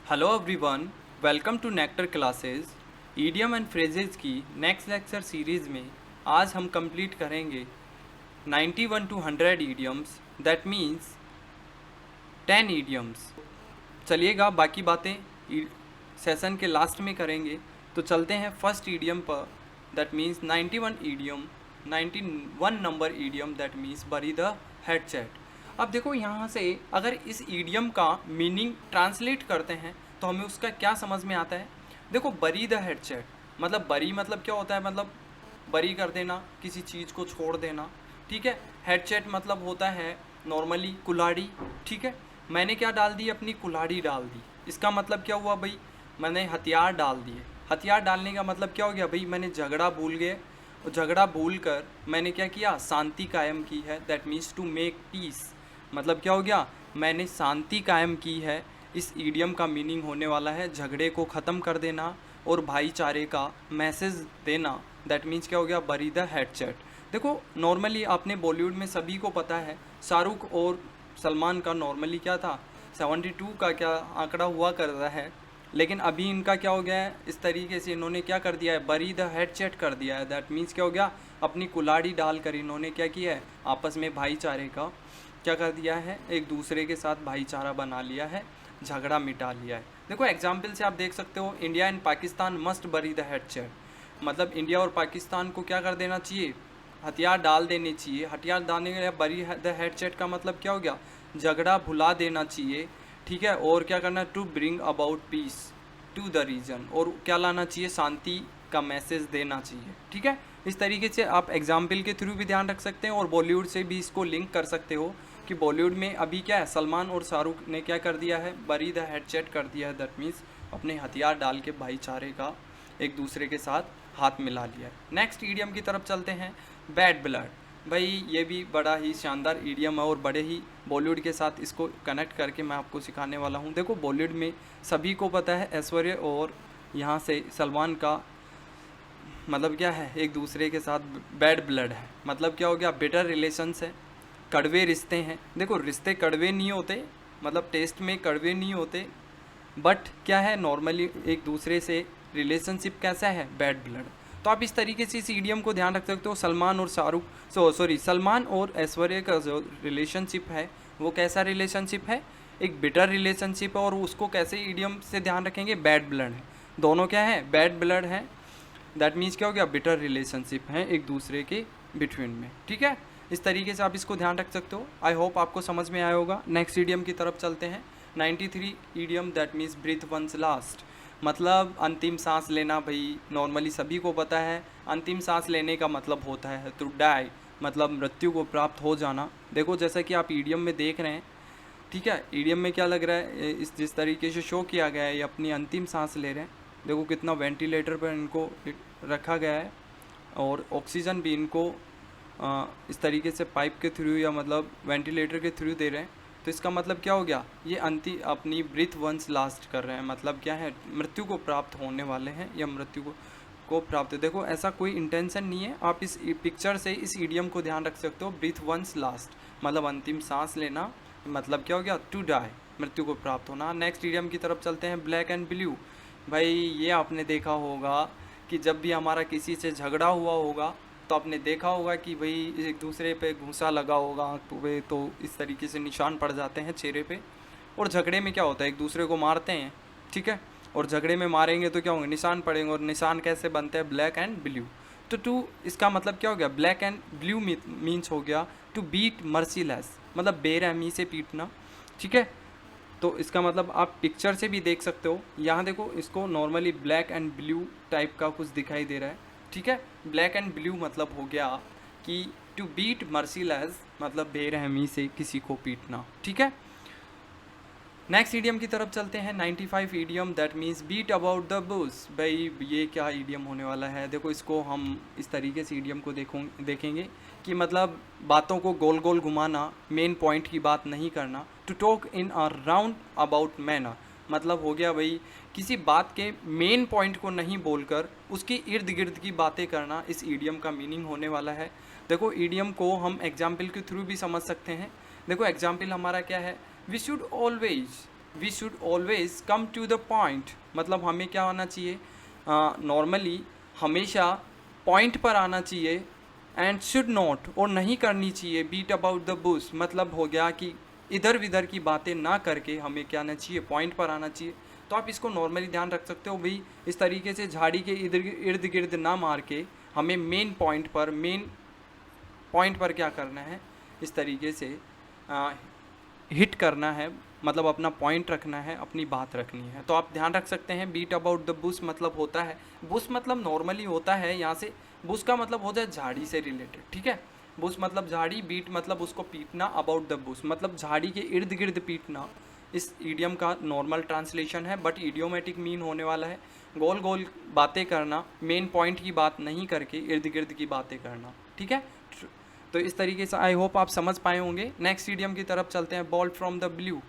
Hello everyone, welcome to Nectar classes. Idiom and phrases की next lecture series में आज हम कंप्लीट करेंगे 91 to 100 idioms, that means 10 idioms. चलिएगा बाकी बातें सेशन के लास्ट में करेंगे। तो चलते हैं फर्स्ट ईडियम पर, that means 91 idiom, 91 number idiom, that means बरी द हेड चैट। अब देखो यहाँ से अगर इस ईडियम का मीनिंग ट्रांसलेट करते हैं तो हमें उसका क्या समझ में आता है। देखो, बरी द हेड चैट मतलब बरी मतलब क्या होता है, मतलब बरी कर देना, किसी चीज़ को छोड़ देना। ठीक है। हेड चैट मतलब होता है नॉर्मली कुल्हाड़ी। ठीक है। मैंने क्या डाल दी, अपनी कुल्हाड़ी डाल दी। इसका मतलब क्या हुआ भाई, मैंने हथियार डाल दिए। हथियार डालने का मतलब क्या हो गया भाई, मैंने झगड़ा भूल गए और झगड़ा भूल कर मैंने क्या किया, शांति कायम की है। That means to make peace. मतलब क्या हो गया, मैंने शांति कायम की है। इस ईडियम का मीनिंग होने वाला है झगड़े को ख़त्म कर देना और भाईचारे का मैसेज देना। दैट मीन्स क्या हो गया, बरी द हेड चैट। देखो नॉर्मली आपने बॉलीवुड में सभी को पता है, शाहरुख और सलमान का नॉर्मली क्या था, 72 का क्या आंकड़ा हुआ कर रहा है। लेकिन अभी इनका क्या हो गया है, इस तरीके से इन्होंने क्या कर दिया है, बरी द हेड चैट कर दिया है। दैट मीन्स क्या हो गया, अपनी कुल्हाड़ी डालकर इन्होंने क्या किया है, आपस में भाईचारे का क्या कर दिया है, एक दूसरे के साथ भाईचारा बना लिया है, झगड़ा मिटा लिया है। देखो एग्जाम्पल से आप देख सकते हो, इंडिया एंड पाकिस्तान मस्ट बरी द हेड चैट। मतलब इंडिया और पाकिस्तान को क्या कर देना चाहिए, हथियार डाल देने चाहिए। हथियार डालने के लिए बरी द हेड चैट का मतलब क्या हो गया, झगड़ा भुला देना चाहिए। ठीक है। और क्या करना, to bring about peace to the region, और क्या लाना चाहिए, शांति का मैसेज देना चाहिए। ठीक है। इस तरीके से आप एग्जाम्पल के थ्रू भी ध्यान रख सकते हैं और बॉलीवुड से भी इसको लिंक कर सकते हो कि बॉलीवुड में अभी क्या है, सलमान और शाहरुख ने क्या कर दिया है, बरी द हेड चैट कर दिया है। दैट मीन्स अपने हथियार डाल के भाईचारे का एक दूसरे के साथ हाथ मिला लिया है। नेक्स्ट ईडियम की तरफ चलते हैं, बैड ब्लड। भाई ये भी बड़ा ही शानदार ईडियम है और बड़े ही बॉलीवुड के साथ इसको कनेक्ट करके मैं आपको सिखाने वाला हूँ। देखो बॉलीवुड में सभी को पता है, ऐश्वर्या और यहाँ से सलमान का मतलब क्या है, एक दूसरे के साथ बैड ब्लड है। मतलब क्या हो गया, बेटर रिलेशंस है, कड़वे रिश्ते हैं। देखो रिश्ते कड़वे नहीं होते, मतलब टेस्ट में कड़वे नहीं होते, बट क्या है, नॉर्मली एक दूसरे से रिलेशनशिप कैसा है, बैड ब्लड। तो आप इस तरीके से इस ईडियम को ध्यान रख सकते हो। सलमान और शाहरुख सलमान और ऐश्वर्या का जो रिलेशनशिप है वो कैसा रिलेशनशिप है, एक बिटर रिलेशनशिप है। और उसको कैसे ईडियम से ध्यान रखेंगे, बैड ब्लड है, दोनों क्या है, बैड ब्लड है। दैट मीन्स क्या हो गया, बिटर रिलेशनशिप है एक दूसरे के बिटवीन में। ठीक है। इस तरीके से आप इसको ध्यान रख सकते हो। आई होप आपको समझ में आया होगा। नेक्स्ट ईडियम की तरफ चलते हैं, 93 idiom, that means breathe one's last. मतलब अंतिम सांस लेना। भाई नॉर्मली सभी को पता है अंतिम सांस लेने का मतलब होता है टू डाई, मतलब मृत्यु को प्राप्त हो जाना। देखो जैसा कि आप ईडियम में देख रहे हैं, ठीक है, ईडियम में क्या लग रहा है, इस जिस तरीके से शो किया गया है, ये अपनी अंतिम सांस ले रहे हैं। देखो कितना वेंटिलेटर पर इनको रखा गया है और ऑक्सीजन भी इनको इस तरीके से पाइप के थ्रू या मतलब वेंटिलेटर के थ्रू दे रहे हैं। तो इसका मतलब क्या हो गया, ये अपनी ब्रीथ वंस लास्ट कर रहे हैं। मतलब क्या है, मृत्यु को प्राप्त होने वाले हैं या मृत्यु को प्राप्त। देखो ऐसा कोई इंटेंशन नहीं है, आप इस पिक्चर से इस ईडियम को ध्यान रख सकते हो। ब्रीथ वंस लास्ट मतलब अंतिम सांस लेना, मतलब क्या हो गया, टू डाई, मृत्यु को प्राप्त होना। नेक्स्ट ईडियम की तरफ चलते हैं, ब्लैक एंड ब्लू। भाई ये आपने देखा होगा कि जब भी हमारा किसी से झगड़ा हुआ होगा तो आपने देखा होगा कि भाई एक दूसरे पे घूंसा लगा होगा आँख पे, तो इस तरीके से निशान पड़ जाते हैं चेहरे पे। और झगड़े में क्या होता है, एक दूसरे को मारते हैं। ठीक है। और झगड़े में मारेंगे तो क्या होंगे, निशान पड़ेंगे। और निशान कैसे बनते हैं, ब्लैक एंड ब्लू। तो टू इसका मतलब क्या हो गया, ब्लैक एंड ब्लू मीन्स हो गया टू बीट मर्सीलेस, मतलब बेरहमी से पीटना। ठीक है। तो इसका मतलब आप पिक्चर से भी देख सकते हो। यहाँ देखो इसको normally black and blue type का कुछ दिखाई दे रहा है। ठीक है। ब्लैक एंड ब्लू मतलब हो गया कि टू बीट मर्सीलेस, मतलब बेरहमी से किसी को पीटना। ठीक है। नेक्स्ट ईडियम की तरफ चलते हैं, 95 idiom, that means beat about the bush. भाई ये क्या ईडियम होने वाला है, देखो इसको हम इस तरीके से ईडियम को देखेंगे कि मतलब बातों को गोल गोल घुमाना, मेन पॉइंट की बात नहीं करना। To talk in a round about manner, मतलब हो गया भाई किसी बात के मेन पॉइंट को नहीं बोलकर उसके इर्द गिर्द की बातें करना, इस ईडियम का मीनिंग होने वाला है। देखो ईडियम को हम एग्जाम्पल के थ्रू भी समझ सकते हैं। देखो एग्जाम्पल हमारा क्या है, we should always we should always come to the point, मतलब हमें क्या होना चाहिए, नॉर्मली हमेशा पॉइंट पर आना चाहिए। एंड शुड नॉट, और नहीं करनी चाहिए, बीट अबाउट द बुश, मतलब हो गया कि इधर विधर की बातें ना करके हमें क्या आना चाहिए, पॉइंट पर आना चाहिए। तो आप इसको नॉर्मली ध्यान रख सकते हो भाई, इस तरीके से झाड़ी के इर्द गिर्द ना मार के हमें मेन पॉइंट पर क्या करना है, इस तरीके से हिट करना है, मतलब अपना पॉइंट रखना है, अपनी बात रखनी है। तो आप ध्यान रख सकते हैं बीट अबाउट द बुश मतलब होता है, बुश मतलब नॉर्मली होता है यहाँ से, बुश का मतलब हो जाए झाड़ी से रिलेटेड, ठीक है। बुश मतलब झाड़ी, बीट मतलब उसको पीटना, अबाउट द बुश मतलब झाड़ी के इर्द गिर्द पीटना। इस ईडियम का नॉर्मल ट्रांसलेशन है, बट इडियोमेटिक मीन होने वाला है गोल गोल बातें करना, मेन पॉइंट की बात नहीं करके इर्द गिर्द की बातें करना, ठीक है। तो इस तरीके से आई होप आप समझ पाए होंगे। नेक्स्ट ईडियम की तरफ चलते हैं, bolt from the blue.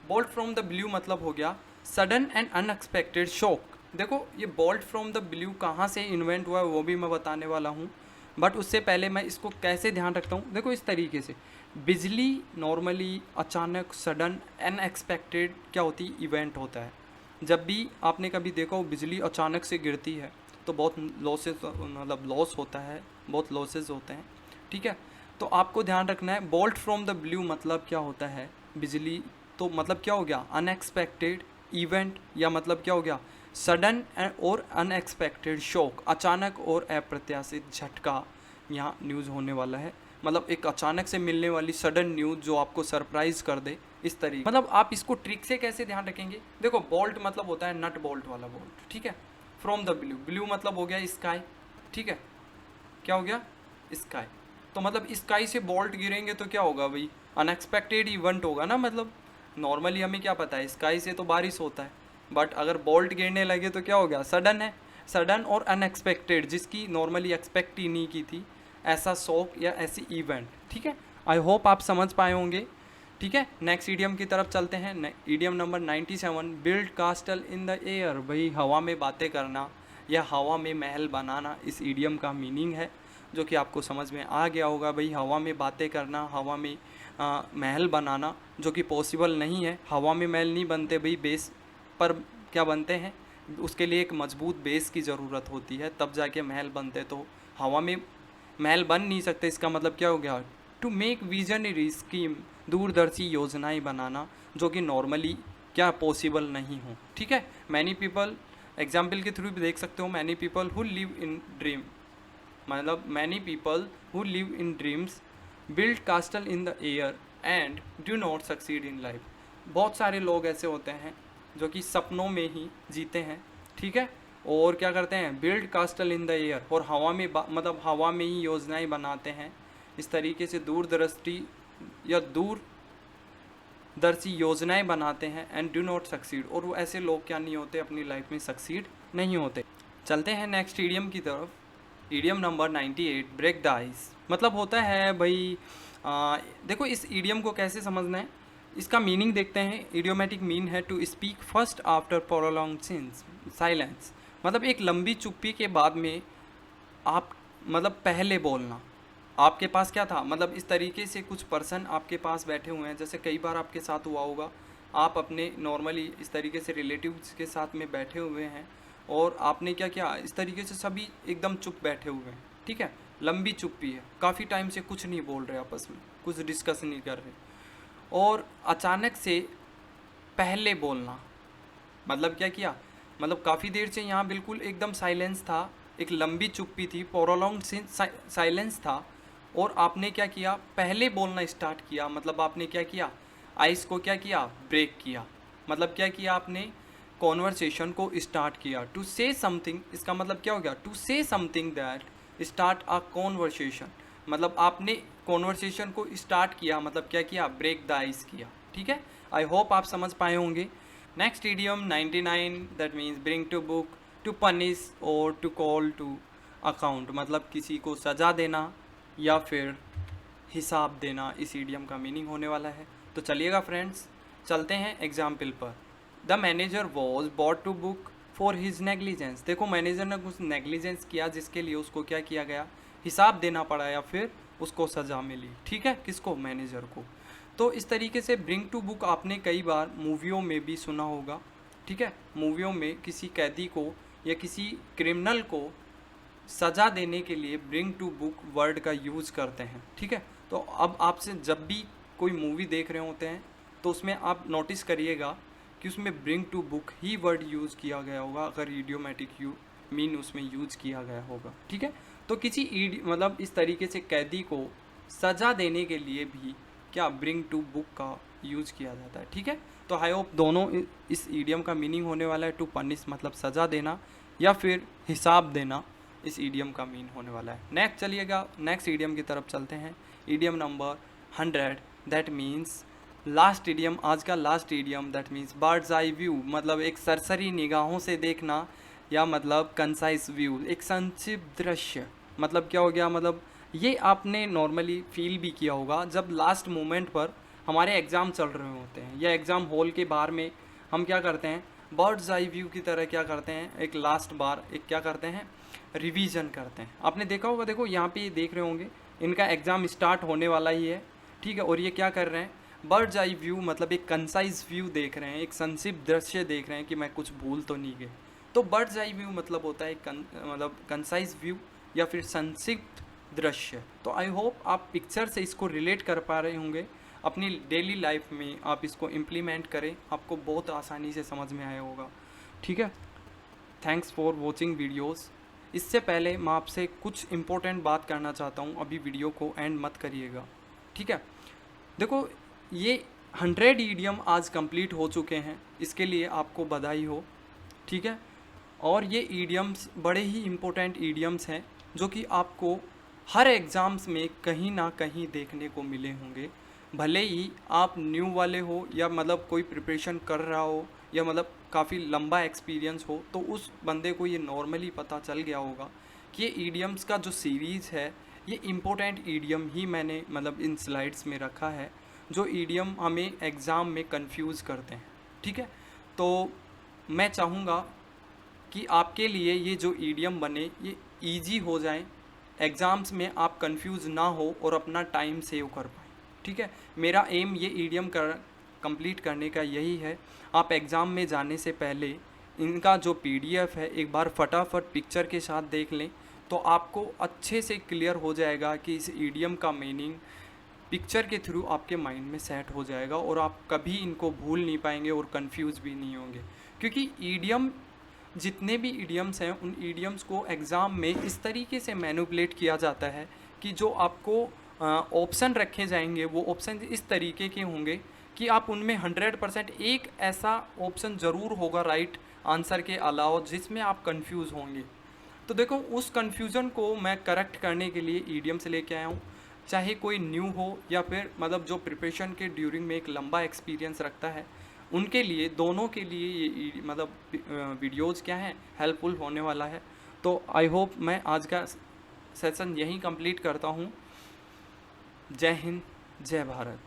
Bolt from the blue मतलब हो गया सडन एंड अनएक्सपेक्टेड शॉक। देखो ये बोल्ट फ्रॉम द ब्लू कहाँ से इन्वेंट हुआ है वो भी मैं बताने वाला हूँ, बट उससे पहले मैं इसको कैसे ध्यान रखता हूँ। देखो इस तरीके से बिजली नॉर्मली अचानक सडन अनएक्सपेक्टेड क्या होती इवेंट होता है। जब भी आपने कभी देखा हो बिजली अचानक से गिरती है तो बहुत लॉसेस, मतलब लॉस होता है, बहुत लॉसेस होते हैं, ठीक है। तो आपको ध्यान रखना है बोल्ट फ्रॉम द ब्लू मतलब क्या होता है, बिजली तो मतलब क्या हो गया अनएक्सपेक्टेड इवेंट, या मतलब क्या हो गया सडन और अनएक्सपेक्टेड शॉक, अचानक और अप्रत्याशित झटका यहाँ न्यूज़ होने वाला है। मतलब एक अचानक से मिलने वाली सडन न्यूज़ जो आपको सरप्राइज कर दे, इस तरीके। मतलब आप इसको ट्रिक से कैसे ध्यान रखेंगे, देखो बोल्ट मतलब होता है नट बोल्ट वाला बोल्ट, ठीक है। फ्रॉम द ब्लू, ब्लू मतलब हो गया स्काई, ठीक है, क्या हो गया स्काई। तो मतलब स्काई से बोल्ट गिरेंगे तो क्या होगा भाई, अनएक्सपेक्टेड इवेंट होगा ना। मतलब नॉर्मली हमें क्या पता है स्काई से तो बारिश होता है, बट अगर बोल्ट गिरने लगे तो क्या हो गया सडन है, सडन और अनएक्सपेक्टेड, जिसकी नॉर्मली एक्सपेक्ट ही नहीं की थी, ऐसा शॉक या ऐसी इवेंट, ठीक है। आई होप आप समझ पाए होंगे, ठीक है। नेक्स्ट ईडियम की तरफ चलते हैं, idiom number 97, build castle in the air. भाई हवा में बातें करना या हवा में महल बनाना इस ईडियम का मीनिंग है, जो कि आपको समझ में आ गया होगा। भाई हवा में बातें करना, हवा में महल बनाना, जो कि पॉसिबल नहीं है। हवा में महल नहीं बनते भाई, बेस पर क्या बनते हैं, उसके लिए एक मजबूत बेस की ज़रूरत होती है, तब जाके महल बनते। तो हवा में महल बन नहीं सकते, इसका मतलब क्या हो गया टू मेक विजनरी स्कीम, दूरदर्शी योजनाएं बनाना, जो कि नॉर्मली क्या पॉसिबल नहीं हो, ठीक है। मैनी पीपल, एग्जाम्पल के थ्रू भी देख सकते हो, many people who live in dream, मतलब many people who live in dreams build castle in the air and do not succeed in life. बहुत सारे लोग ऐसे होते हैं जो कि सपनों में ही जीते हैं, ठीक है, और क्या करते हैं build castle in the air, और हवा में मतलब हवा में ही योजनाएं बनाते हैं, इस तरीके से दूरदृष्टि या दूरदर्शी योजनाएं बनाते हैं, एंड डू नॉट सक्सीड, और वो ऐसे लोग क्या नहीं होते, अपनी लाइफ में सक्सीड नहीं होते। चलते हैं नेक्स्ट ईडियम की तरफ, idiom number 98, break the ice. मतलब होता है भाई देखो इस ईडियम को कैसे समझना है, इसका मीनिंग देखते हैं। इडियोमेटिक मीन है to speak first after prolonged silence, मतलब एक लंबी चुप्पी के बाद में आप मतलब पहले बोलना। आपके पास क्या था, मतलब इस तरीके से कुछ पर्सन आपके पास बैठे हुए हैं, जैसे कई बार आपके साथ हुआ होगा, आप अपने नॉर्मली इस तरीके से रिलेटिव्स के साथ में बैठे हुए हैं, और आपने क्या किया, इस तरीके से सभी एकदम चुप बैठे हुए हैं, ठीक है, लंबी चुप्पी है, काफ़ी टाइम से कुछ नहीं बोल रहे, आपस में कुछ डिस्कस नहीं कर रहे, और अचानक से पहले बोलना। मतलब क्या किया, मतलब काफ़ी देर से यहाँ बिल्कुल एकदम साइलेंस था, एक लंबी चुप्पी थी, प्रोलॉन्ग्ड साइलेंस था, और आपने क्या किया, पहले बोलना स्टार्ट किया। मतलब आपने क्या किया, आइस को क्या किया, ब्रेक किया। मतलब क्या किया, आपने कॉन्वर्सेशन को स्टार्ट किया। टू से समथिंग, इसका मतलब क्या हो गया, to say something that start a conversation, मतलब आपने कॉन्वर्सेशन को स्टार्ट किया, मतलब क्या किया, ब्रेक द आइस किया, ठीक है। आई होप आप समझ पाए होंगे। Next idiom 99, that means bring to book, to punish और टू कॉल टू अकाउंट, मतलब किसी को सज़ा देना या फिर हिसाब देना, इस इडियम का मीनिंग होने वाला है। तो चलिएगा फ्रेंड्स, चलते हैं एग्जाम्पल पर। The manager was brought to book for his negligence. देखो मैनेजर ने कुछ नेग्लिजेंस किया, जिसके लिए उसको क्या किया गया, हिसाब देना पड़ा या फिर उसको सज़ा मिली, ठीक है, किसको, मैनेजर को। तो इस तरीके से ब्रिंग टू बुक आपने कई बार मूवियों में भी सुना होगा, ठीक है। मूवियों में किसी कैदी को या किसी क्रिमिनल को सज़ा देने के लिए ब्रिंग टू बुक वर्ड का यूज़ करते हैं, ठीक है। तो अब आपसे जब भी कोई मूवी देख रहे होते हैं तो उसमें आप नोटिस करिएगा कि उसमें ब्रिंग टू बुक ही वर्ड यूज़ किया गया होगा, अगर इडियोमैटिक मीन उसमें यूज़ किया गया होगा, ठीक है। तो किसी मतलब इस तरीके से कैदी को सज़ा देने के लिए भी क्या ब्रिंग टू बुक का यूज़ किया जाता है, ठीक है। तो आई होप दोनों इस ईडियम का मीनिंग होने वाला है टू पनिश मतलब सज़ा देना या फिर हिसाब देना, इस ईडियम का मीन होने वाला है। नेक्स्ट चलिएगा, नेक्स्ट ईडियम की तरफ चलते हैं। Idiom number 100 that means last idiom, आज का last idiom that means birds eye view, मतलब एक सरसरी निगाहों से देखना या मतलब कंसाइज व्यू, एक संक्षिप्त दृश्य। मतलब क्या हो गया, मतलब ये आपने नॉर्मली फील भी किया होगा जब लास्ट मोमेंट पर हमारे एग्ज़ाम चल रहे होते हैं या एग्ज़ाम हॉल के बाहर में हम क्या करते हैं, बर्ड्स आई व्यू की तरह क्या करते हैं, एक लास्ट बार एक क्या करते हैं, रिवीजन करते हैं। आपने देखा होगा, देखो यहाँ पे ये देख रहे होंगे इनका एग्ज़ाम स्टार्ट होने वाला ही है, ठीक है। और ये क्या कर रहे हैं, बर्ड्स आई व्यू मतलब एक कंसाइज व्यू देख रहे हैं, एक संक्षिप्त दृश्य देख रहे हैं कि मैं कुछ भूल तो नहीं गए। तो बर्ड्स आई व्यू मतलब होता है मतलब कंसाइज व्यू या फिर संक्षिप्त दृश्य। तो आई होप आप पिक्चर से इसको रिलेट कर पा रहे होंगे, अपनी डेली लाइफ में आप इसको इम्प्लीमेंट करें, आपको बहुत आसानी से समझ में आया होगा, ठीक है। Thanks for watching videos. इससे पहले मैं आपसे कुछ इम्पोर्टेंट बात करना चाहता हूँ, अभी वीडियो को एंड मत करिएगा, ठीक है। देखो ये 100 ईडियम आज कंप्लीट हो चुके हैं, इसके लिए आपको बधाई हो, ठीक है। और ये ईडियम्स बड़े ही इम्पोर्टेंट ईडियम्स हैं जो कि आपको हर एग्ज़ाम्स में कहीं ना कहीं देखने को मिले होंगे, भले ही आप न्यू वाले हो या मतलब कोई प्रिपरेशन कर रहा हो या मतलब काफ़ी लंबा एक्सपीरियंस हो, तो उस बंदे को ये नॉर्मली पता चल गया होगा कि ये ईडियम्स का जो सीरीज़ है ये इम्पोर्टेंट ईडियम ही मैंने मतलब इन स्लाइड्स में रखा है, जो ईडियम हमें एग्ज़ाम में कंफ्यूज करते हैं, ठीक है। तो मैं चाहूँगा कि आपके लिए ये जो ईडियम बने ये ईजी हो जाए, एग्ज़ाम्स में आप कंफ्यूज ना हो और अपना टाइम सेव कर पाएँ, ठीक है। मेरा एम ये ईडियम कंप्लीट करने का यही है। आप एग्ज़ाम में जाने से पहले इनका जो PDF है एक बार फटाफट पिक्चर के साथ देख लें, तो आपको अच्छे से क्लियर हो जाएगा कि इस ईडियम का मीनिंग पिक्चर के थ्रू आपके माइंड में सेट हो जाएगा और आप कभी इनको भूल नहीं पाएंगे और कंफ्यूज भी नहीं होंगे। क्योंकि ईडियम, जितने भी ईडियम्स हैं उन ईडियम्स को एग्ज़ाम में इस तरीके से मैनिपुलेट किया जाता है कि जो आपको ऑप्शन रखे जाएंगे वो ऑप्शन इस तरीके के होंगे कि आप उनमें 100% एक ऐसा ऑप्शन ज़रूर होगा राइट आंसर के अलावा जिसमें आप कंफ्यूज होंगे। तो देखो उस कंफ्यूजन को मैं करेक्ट करने के लिए ईडियम से लेके आया हूँ, चाहे कोई न्यू हो या फिर मतलब जो प्रिपरेशन के ड्यूरिंग में एक लंबा एक्सपीरियंस रखता है, उनके लिए, दोनों के लिए ये मतलब वीडियोज़ क्या हैं, हेल्पफुल होने वाला है। तो आई होप मैं आज का सेशन यहीं कंप्लीट करता हूँ। जय हिंद, जय भारत।